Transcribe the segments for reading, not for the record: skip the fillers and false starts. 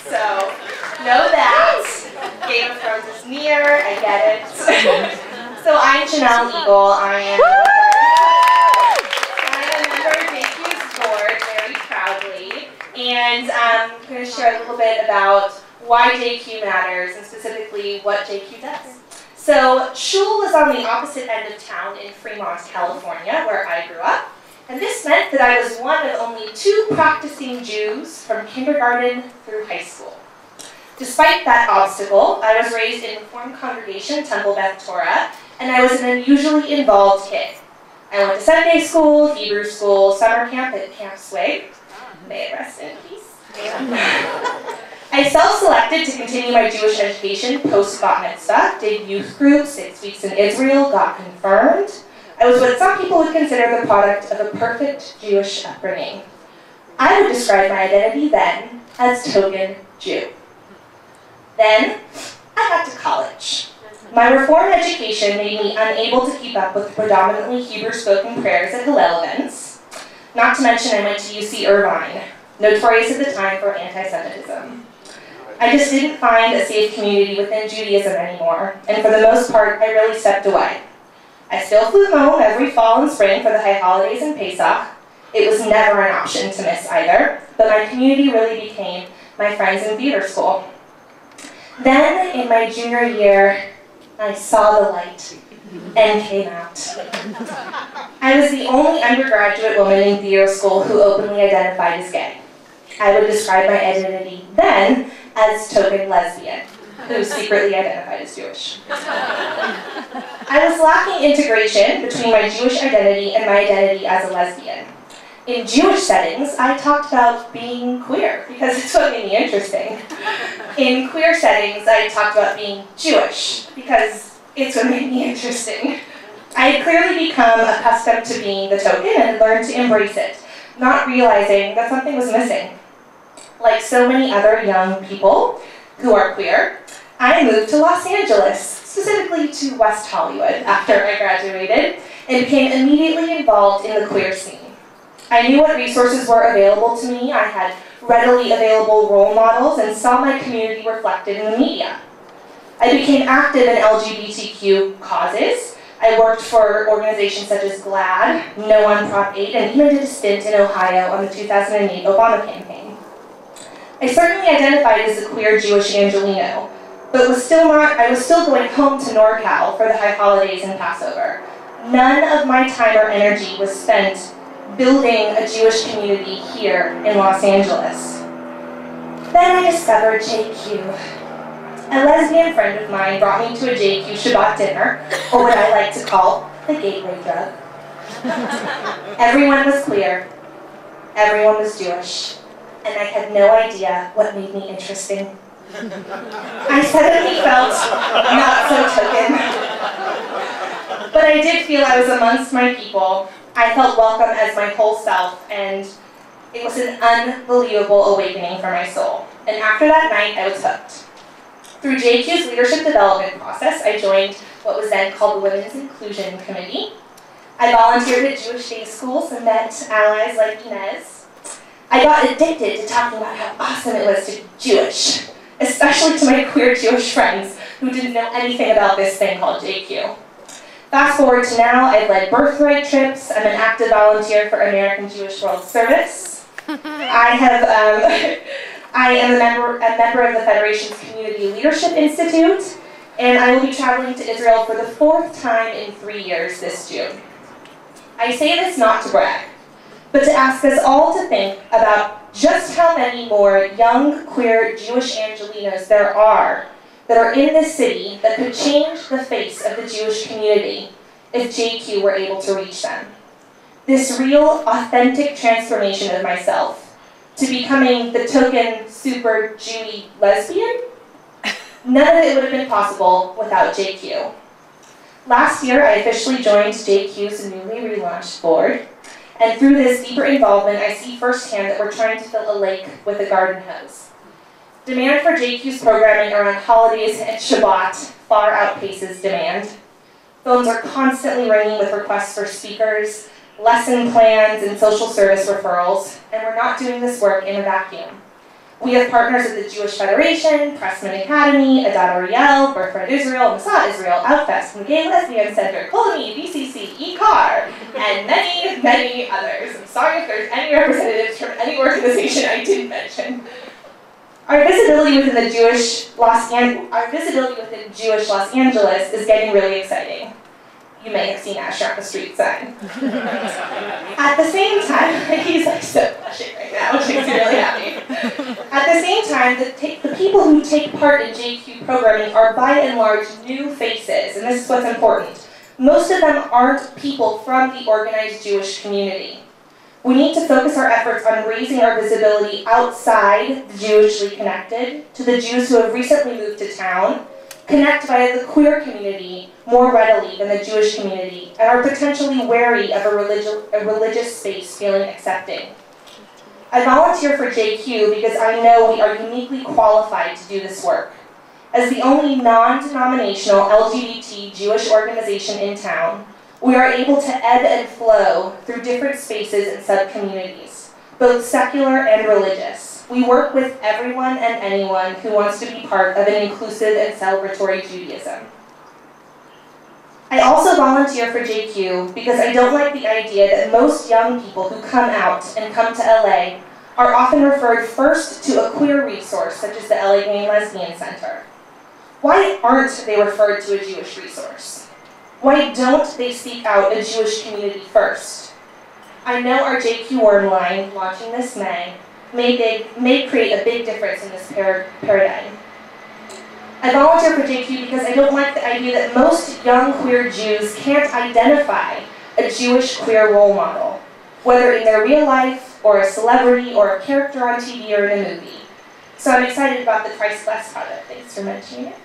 So, know that. Game of Thrones is near, I get it. So I'm Janelle Eagle. I am a member of JQ's board very proudly. And I'm going to share a little bit about why JQ matters and specifically what JQ does. So Shul was on the opposite end of town in Fremont, California, where I grew up. And this meant that I was one of only 2 practicing Jews from kindergarten through high school. Despite that obstacle, I was raised in Reformed congregation, Temple Beth Torah, and I was an unusually involved kid. I went to Sunday school, Hebrew school, summer camp at Camp Swig. May it rest in peace. I self-selected to continue my Jewish education post-bat mitzvah, did youth group, 6 weeks in Israel, got confirmed. I was what some people would consider the product of a perfect Jewish upbringing. I would describe my identity then as token Jew. Then, I got to college. My Reformed education made me unable to keep up with the predominantly Hebrew-spoken prayers at Hillel events. Not to mention I went to UC Irvine, notorious at the time for anti-Semitism. I just didn't find a safe community within Judaism anymore, and for the most part, I really stepped away. I still flew home every fall and spring for the high holidays and Pesach. It was never an option to miss either, but my community really became my friends in theater school. Then, in my junior year, I saw the light and came out. I was the only undergraduate woman in theater school who openly identified as gay. I would describe my identity then as token lesbian, who secretly identified as Jewish. I was lacking integration between my Jewish identity and my identity as a lesbian. In Jewish settings, I talked about being queer, because it's what made me interesting. In queer settings, I talked about being Jewish, because it's what made me interesting. I had clearly become accustomed to being the token and learned to embrace it, not realizing that something was missing. Like so many other young people who are queer, I moved to Los Angeles, specifically to West Hollywood, after I graduated, and became immediately involved in the queer scene. I knew what resources were available to me, I had readily available role models, and saw my community reflected in the media. I became active in LGBTQ causes. I worked for organizations such as GLAAD, No on Prop 8, and even did a stint in Ohio on the 2008 Obama campaign. I certainly identified as a queer Jewish Angelino, but I was still going home to NorCal for the high holidays and Passover. None of my time or energy was spent building a Jewish community here in Los Angeles. Then I discovered JQ. A lesbian friend of mine brought me to a JQ Shabbat dinner, or what I like to call the gateway drug. Everyone was queer, everyone was Jewish, and I had no idea what made me interesting. I suddenly felt not so token. But I did feel I was amongst my people. I felt welcome as my whole self, and it was an unbelievable awakening for my soul. And after that night, I was hooked. Through JQ's leadership development process, I joined what was then called the Women's Inclusion Committee. I volunteered at Jewish day schools and met allies like Inez. I got addicted to talking about how awesome it was to be Jewish, especially to my queer Jewish friends who didn't know anything about this thing called JQ. Fast forward to now, I've led birthright trips. I'm an active volunteer for American Jewish World Service. I am a member of the Federation's Community Leadership Institute, and I will be traveling to Israel for the 4th time in 3 years this June. I say this not to brag, but to ask us all to think about just how many more young, queer Jewish Angelinos there are that are in this city that could change the face of the Jewish community if JQ were able to reach them. This real, authentic transformation of myself to becoming the token, super Jewy lesbian, none of it would have been possible without JQ. Last year, I officially joined JQ's newly relaunched board, and through this deeper involvement, I see firsthand that we're trying to fill a lake with a garden hose. Demand for JQ's programming around holidays and Shabbat far outpaces demand. Phones are constantly ringing with requests for speakers, lesson plans, and social service referrals, and we're not doing this work in a vacuum. We have partners at the Jewish Federation, Pressman Academy, Adat Ariel, Birthright Israel, Masad Israel, Outfest, the Gay Lesbian Center, Kolami, BCC, ECAR, and many, many others. I'm sorry if there's any representatives from any organization I didn't mention. Our visibility within Jewish Los Angeles is getting really exciting. You may have seen Asher on the street sign. At the same time, he's like so blushing right now, which makes me really happy. At the same time, the people who take part in JQ programming are by and large new faces, and this is what's important. Most of them aren't people from the organized Jewish community. We need to focus our efforts on raising our visibility outside the Jewishly connected, to the Jews who have recently moved to town, connect via the queer community more readily than the Jewish community, and are potentially wary of a religious space feeling accepting. I volunteer for JQ because I know we are uniquely qualified to do this work. As the only non-denominational LGBT Jewish organization in town, we are able to ebb and flow through different spaces and sub-communities, both secular and religious. We work with everyone and anyone who wants to be part of an inclusive and celebratory Judaism. I also volunteer for JQ because I don't like the idea that most young people who come out and come to LA are often referred first to a queer resource such as the LA Gay and Lesbian Center. Why aren't they referred to a Jewish resource? Why don't they seek out a Jewish community first? I know our JQ Worm line, launching this May, may create a big difference in this paradigm. I volunteer for JQ because I don't like the idea that most young queer Jews can't identify a Jewish queer role model, whether in their real life, or a celebrity, or a character on TV or in a movie. So I'm excited about the Christ Bless project, thanks for mentioning it.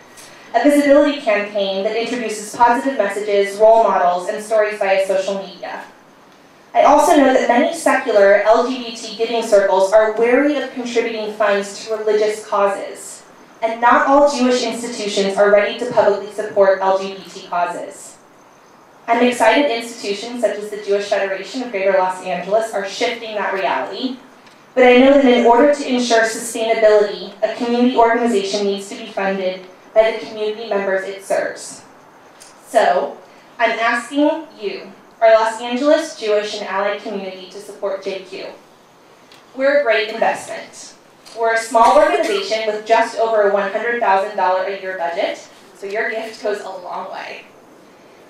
A visibility campaign that introduces positive messages, role models, and stories via social media. I also know that many secular LGBT giving circles are wary of contributing funds to religious causes, and not all Jewish institutions are ready to publicly support LGBT causes. I'm excited institutions such as the Jewish Federation of Greater Los Angeles are shifting that reality, but I know that in order to ensure sustainability, a community organization needs to be funded by the community members it serves. So, I'm asking you, our Los Angeles Jewish and allied community, to support JQ. We're a great investment. We're a small organization with just over a $100,000 a year budget, so your gift goes a long way.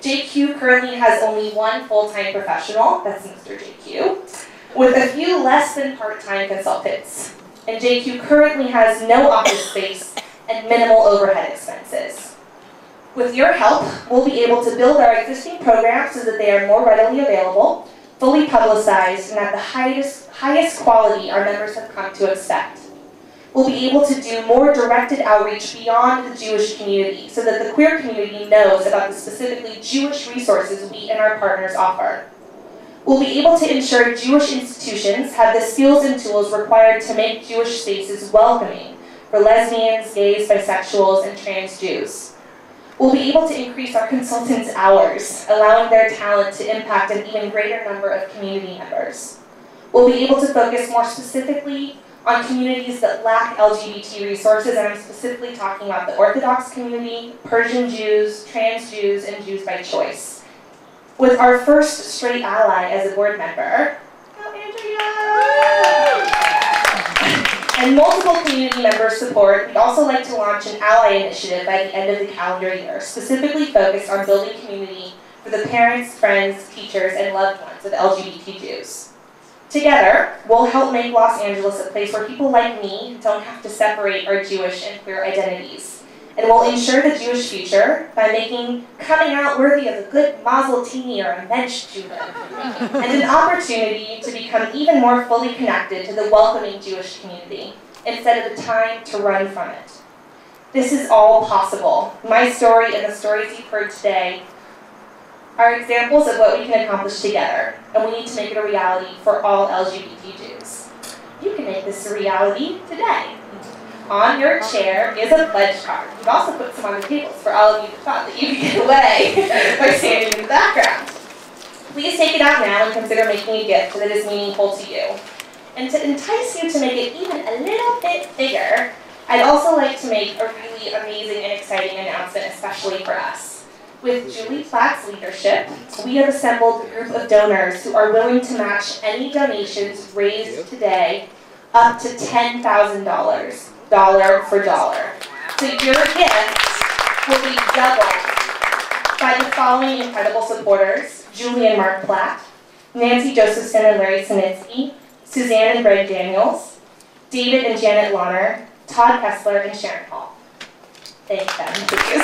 JQ currently has only one full-time professional, that's Mr. JQ, with a few less than part-time consultants. And JQ currently has no office space and minimal overhead expenses. With your help, we'll be able to build our existing programs so that they are more readily available, fully publicized, and at the highest quality our members have come to expect. We'll be able to do more directed outreach beyond the Jewish community so that the queer community knows about the specifically Jewish resources we and our partners offer. We'll be able to ensure Jewish institutions have the skills and tools required to make Jewish spaces welcoming for lesbians, gays, bisexuals, and trans Jews. We'll be able to increase our consultants' hours, allowing their talent to impact an even greater number of community members. We'll be able to focus more specifically on communities that lack LGBT resources, and I'm specifically talking about the Orthodox community, Persian Jews, trans Jews, and Jews by choice. With our first straight ally as a board member, and multiple community member support, we'd also like to launch an ally initiative by the end of the calendar year, specifically focused on building community for the parents, friends, teachers, and loved ones of LGBT Jews. Together, we'll help make Los Angeles a place where people like me don't have to separate our Jewish and queer identities. And we'll ensure the Jewish future by making coming out worthy of a good mazel tini or a mensch Judah, and an opportunity to become even more fully connected to the welcoming Jewish community, instead of a time to run from it. This is all possible. My story and the stories you've heard today are examples of what we can accomplish together, and we need to make it a reality for all LGBT Jews. You can make this a reality today. On your chair is a pledge card. We've also put some on the tables for all of you who thought that you could get away by standing in the background. Please take it out now and consider making a gift that is meaningful to you. And to entice you to make it even a little bit bigger, I'd also like to make a really amazing and exciting announcement, especially for us. With Julie Platt's leadership, we have assembled a group of donors who are willing to match any donations raised today up to $10,000, dollar for dollar. So your gift will be doubled by the following incredible supporters: Julie and Mark Platt, Nancy Josephson and Larry Sinitsky, Suzanne and Greg Daniels, David and Janet Launer, Todd Kessler, and Sharon Hall. Thank them. Please.